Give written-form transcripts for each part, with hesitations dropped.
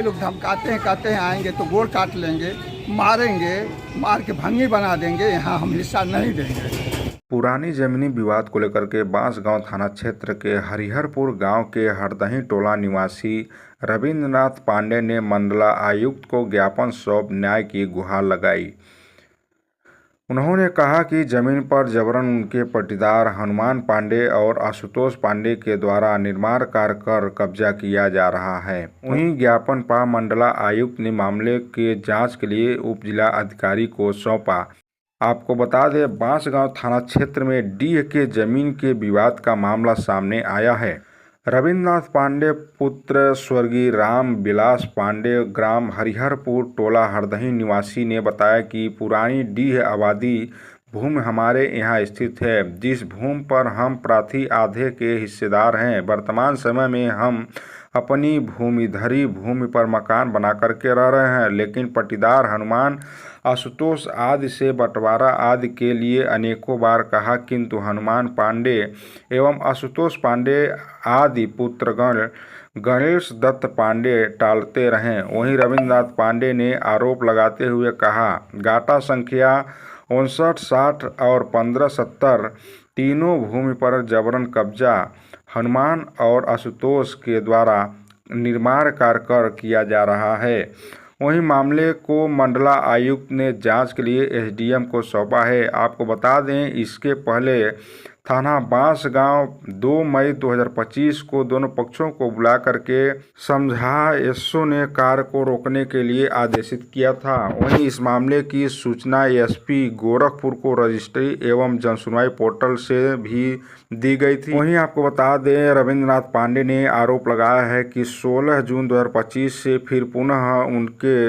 ये लोग धमकाते हैं, कहते हैं आएंगे तो गोड़ काट लेंगे, मारेंगे, मार के भंगी बना देंगे, यहाँ हम हिस्सा नहीं देंगे। पुरानी जमीनी विवाद को लेकर के बांसगांव थाना क्षेत्र के हरिहरपुर गांव के हरदही टोला निवासी रविंद्रनाथ पांडे ने मंडला आयुक्त को ज्ञापन सौंप न्याय की गुहार लगाई। उन्होंने कहा कि जमीन पर जबरन उनके पट्टीदार हनुमान पांडे और आशुतोष पांडे के द्वारा निर्माण कार्य कर कब्जा किया जा रहा है। वहीं ज्ञापन पा मंडला आयुक्त ने मामले के जांच के लिए उप जिला अधिकारी को सौंपा। आपको बता दें, बांसगांव थाना क्षेत्र में डीह के जमीन के विवाद का मामला सामने आया है। रविंद्रनाथ पांडे पुत्र स्वर्गीय राम विलास पांडे ग्राम हरिहरपुर टोला हरदही निवासी ने बताया कि पुरानी डीह आबादी भूमि हमारे यहाँ स्थित है, जिस भूमि पर हम प्राथी आधे के हिस्सेदार हैं। वर्तमान समय में हम अपनी भूमिधरी भूमि पर मकान बना करके रह रहे हैं, लेकिन पट्टीदार हनुमान, आशुतोष आदि से बंटवारा आदि के लिए अनेकों बार कहा, किंतु हनुमान पांडे एवं आशुतोष पांडे आदि पुत्रगण गणेश दत्त पांडे टालते रहे। वहीं रविंद्रनाथ पांडे ने आरोप लगाते हुए कहा, गाटा संख्या 59, 60 और 1570 तीनों भूमि पर जबरन कब्जा हनुमान और आशुतोष के द्वारा निर्माण कार्य कर किया जा रहा है। वहीं मामले को मंडला आयुक्त ने जांच के लिए एसडीएम को सौंपा है। आपको बता दें, इसके पहले थाना बांसगांव 2 मई 2025 को दोनों पक्षों को बुला करके समझा एसओ ने कार्य को रोकने के लिए आदेशित किया था। वहीं इस मामले की सूचना एसपी गोरखपुर को रजिस्ट्री एवं जनसुनवाई पोर्टल से भी दी गई थी। वहीं आपको बता दें, रविंद्रनाथ पांडे ने आरोप लगाया है कि 16 जून 2025 से फिर पुनः उनके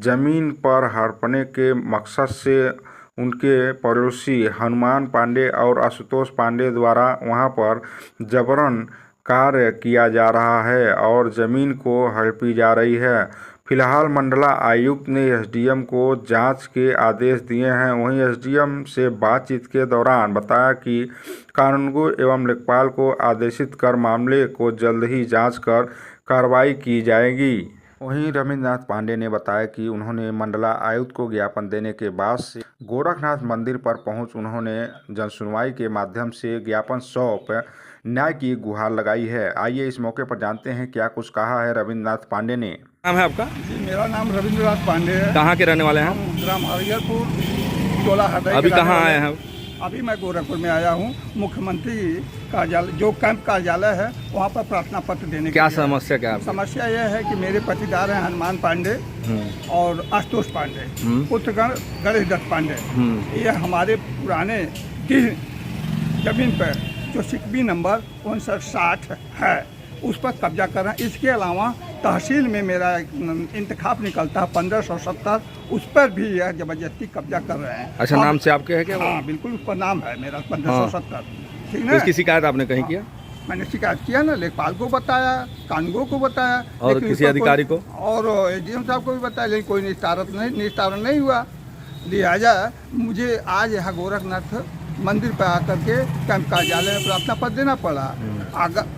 जमीन पर हड़पने के मकसद से उनके पड़ोसी हनुमान पांडे और आशुतोष पांडे द्वारा वहां पर जबरन कार्य किया जा रहा है और जमीन को हड़पी जा रही है। फिलहाल मंडला आयुक्त ने एसडीएम को जांच के आदेश दिए हैं। वहीं एसडीएम से बातचीत के दौरान बताया कि कानूनगो एवं लेखपाल को आदेशित कर मामले को जल्द ही जांच कर कार्रवाई की जाएगी। वहीं रविंद्रनाथ पांडे ने बताया कि उन्होंने मंडला आयुक्त को ज्ञापन देने के बाद से गोरखनाथ मंदिर पर पहुंच उन्होंने जनसुनवाई के माध्यम से ज्ञापन सौंप न्याय की गुहार लगाई है। आइए इस मौके पर जानते हैं क्या कुछ कहा है रविंद्रनाथ पांडे ने। नाम है आपका? जी, मेरा नाम रविंद्रनाथ पांडे है। कहाँ के रहने वाले हैं? ग्राम हरिहरपुर टोला हरदही। अभी कहाँ आए हैं? अभी मैं गोरखपुर में आया हूँ। मुख्यमंत्री कार्यालय जो कैंप कार्यालय है वहाँ पर प्रार्थना पत्र देने। क्या समस्या क्या है? समस्या यह है कि मेरे पट्टीदार हैं हनुमान पांडे और आशुतोष पांडे, पुत्रगण गणेश दत्त पांडे। ये हमारे पुराने जमीन पर जो सिकबी नंबर 5960 है उस पर कब्जा कर रहे हैं। इसके अलावा तहसील में मेरा इंतखाब निकलता है 1570, उस पर भी यह जबरदस्ती कब्जा कर रहे हैं। अच्छा, नाम से आपके है क्या? हाँ बिल्कुल, उस पर नाम है मेरा 1570। ठीक है। इसकी शिकायत आपने कहीं किया? मैंने शिकायत किया ना, लेखपाल को बताया, कानूनगो को बताया और किसी अधिकारी को और एसडीएम साहब को भी बताया, लेकिन कोई निस्तारण नहीं हुआ। लिहाजा मुझे आज यहाँ गोरखनाथ मंदिर पर आकर के कैंप कार्यालय में प्रार्थना पत्र देना पड़ा।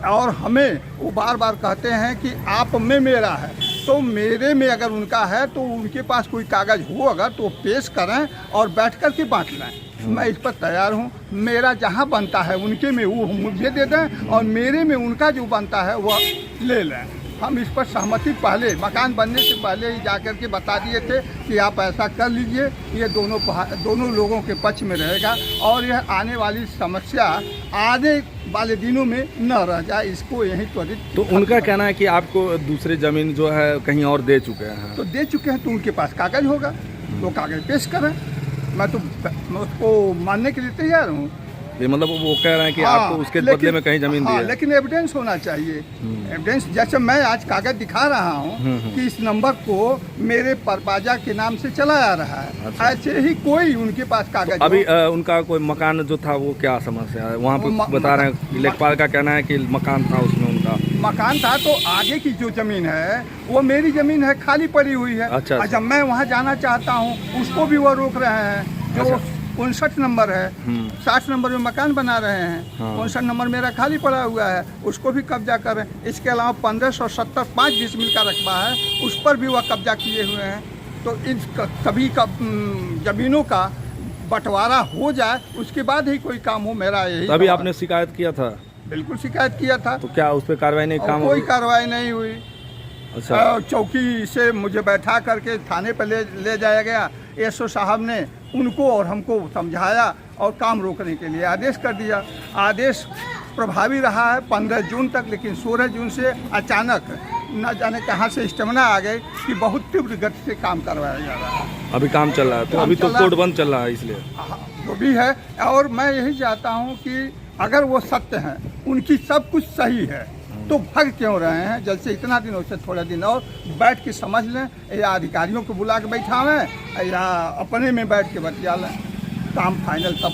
और हमें वो बार बार कहते हैं कि आप में मेरा है, तो मेरे में अगर उनका है तो उनके पास कोई कागज़ हो अगर तो पेश करें और बैठ कर के बांट लें। मैं इस पर तैयार हूँ। मेरा जहाँ बनता है उनके में वो मुझे दे दें और मेरे में उनका जो बनता है वह ले लें। हम इस पर सहमति पहले मकान बनने से पहले ही जाकर के बता दिए थे कि आप ऐसा कर लीजिए, ये दोनों लोगों के पक्ष में रहेगा और यह आने वाली समस्या आने वाले दिनों में न रह जाए, इसको यही त्वरित। तो उनका कहना है कि आपको दूसरे जमीन जो है कहीं और दे चुके हैं। तो दे चुके हैं तो उनके पास कागज़ होगा, तो कागज़ पेश करें। मैं उसको मानने के लिए तैयार हूँ। ये मतलब वो कह रहे हैं कि आपको उसके बदले में कहीं जमीन दी है। लेकिन एविडेंस होना चाहिए। एविडेंस जैसे मैं आज कागज दिखा रहा हूँ कि इस नंबर को मेरे परबाजा के नाम से चलाया आ रहा है। अच्छा। ऐसे ही कोई उनके पास कागज तो अभी उनका कोई मकान जो था वो क्या समस्या है वहाँ पे बता रहे हैं? लेखपाल का कहना है कि मकान था, उसमें उनका मकान था, तो आगे की जो जमीन है वो मेरी जमीन है, खाली पड़ी हुई है। अच्छा। जब मैं वहाँ जाना चाहता हूँ उसको भी वो रोक रहे हैं। जो 59 नंबर है, 60 नंबर में मकान बना रहे हैं, हाँ। 59 नंबर मेरा खाली पड़ा हुआ है, उसको भी कब्जा कर रहे हैं। इसके अलावा 1570 5 डिसमिल का रकबा है, उस पर भी वह कब्जा किए हुए हैं। तो इन सभी का ज़मीनों का बंटवारा हो जाए, उसके बाद ही कोई काम हो। मेरा यही तभी सवाल। आपने शिकायत किया था? बिल्कुल शिकायत किया था, तो क्या उस पर कार्रवाई नहीं? और काम कोई कार्रवाई नहीं हुई। अच्छा, चौकी से मुझे बैठा करके थाने पर ले जाया गया। एसओ साहब ने उनको और हमको समझाया और काम रोकने के लिए आदेश कर दिया। आदेश प्रभावी रहा है 15 जून तक, लेकिन 16 जून से अचानक न जाने कहाँ से स्टेमिना आ गई कि बहुत तीव्र गति से काम करवाया जा रहा है। अभी काम चल रहा है, तो अभी तो कोर्ट बंद चल रहा है इसलिए। वो भी है, और मैं यही चाहता हूँ कि अगर वो सत्य हैं, उनकी सब कुछ सही है, तो भाग क्यों रहे हैं? जैसे इतना दिन उससे थोड़ा दिन और बैठ के समझ लें, या अधिकारियों को बुला के बैठावें या अपने में बैठ के बतिया लें, काम फाइनल तब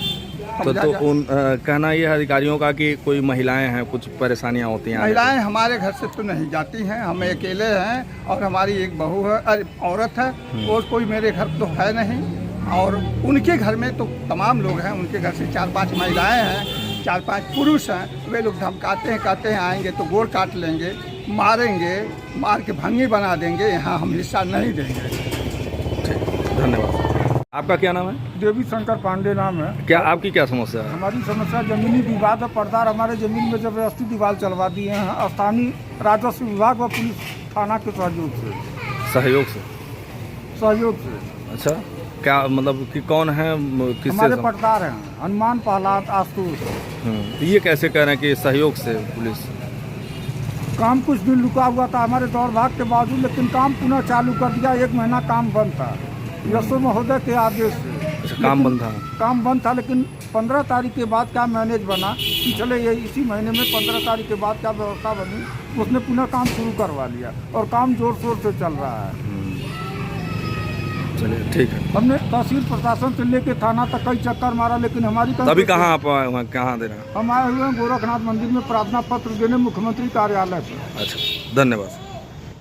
समझा जाए। उन कहना ये है अधिकारियों का कि कोई महिलाएं हैं, कुछ परेशानियां होती हैं। महिलाएं हमारे घर से तो नहीं जाती हैं, हम अकेले हैं और हमारी एक बहू है, अरे औरत है, और कोई मेरे घर तो है नहीं। और उनके घर में तो तमाम लोग हैं, उनके घर से 4-5 महिलाएं हैं, 4-5 पुरुष हैं। वे लोग धमकाते हैं, कहते हैं आएंगे तो गोड़ काट लेंगे, मारेंगे, मार के भंगी बना देंगे, यहाँ हम हिस्सा नहीं देंगे। धन्यवाद। आपका क्या नाम है? देवी शंकर पांडे नाम है। क्या आपकी क्या समस्या है? हमारी समस्या जमीनी विवाद है। पर्दार हमारे जमीन में जबरदस्ती दीवार चलवा दिए हैं स्थानीय राजस्व विभाग व पुलिस थाना के सहयोग से। सहयोग से। अच्छा, क्या मतलब कि कौन है, किससे? हमारे पर्दार हैं हनुमान प्रहलाद आशुतोष। तो ये कैसे कह रहे हैं कि सहयोग से पुलिस? काम कुछ दिन रुका हुआ था हमारे दौड़ भाग के बावजूद, लेकिन काम पुनः चालू कर दिया। 1 महीना काम बंद था यशो महोदय के आदेश से। अच्छा, काम बंद था? काम बंद था, लेकिन 15 तारीख के बाद क्या मैनेज बना कि चले ये इसी महीने में 15 तारीख के बाद क्या व्यवस्था बनी, उसने पुनः काम शुरू करवा लिया और काम जोर शोर से चल रहा है। चलिए ठीक है। हमने तहसील प्रशासन से लेके थाना तक कई चक्कर मारा, लेकिन हमारी अभी कहाँ आप आए हुए हैं? कहाँ दे रहे हैं? हम आए हुए हैं गोरखनाथ मंदिर में प्रार्थना पत्र देने मुख्यमंत्री कार्यालय से। अच्छा, धन्यवाद।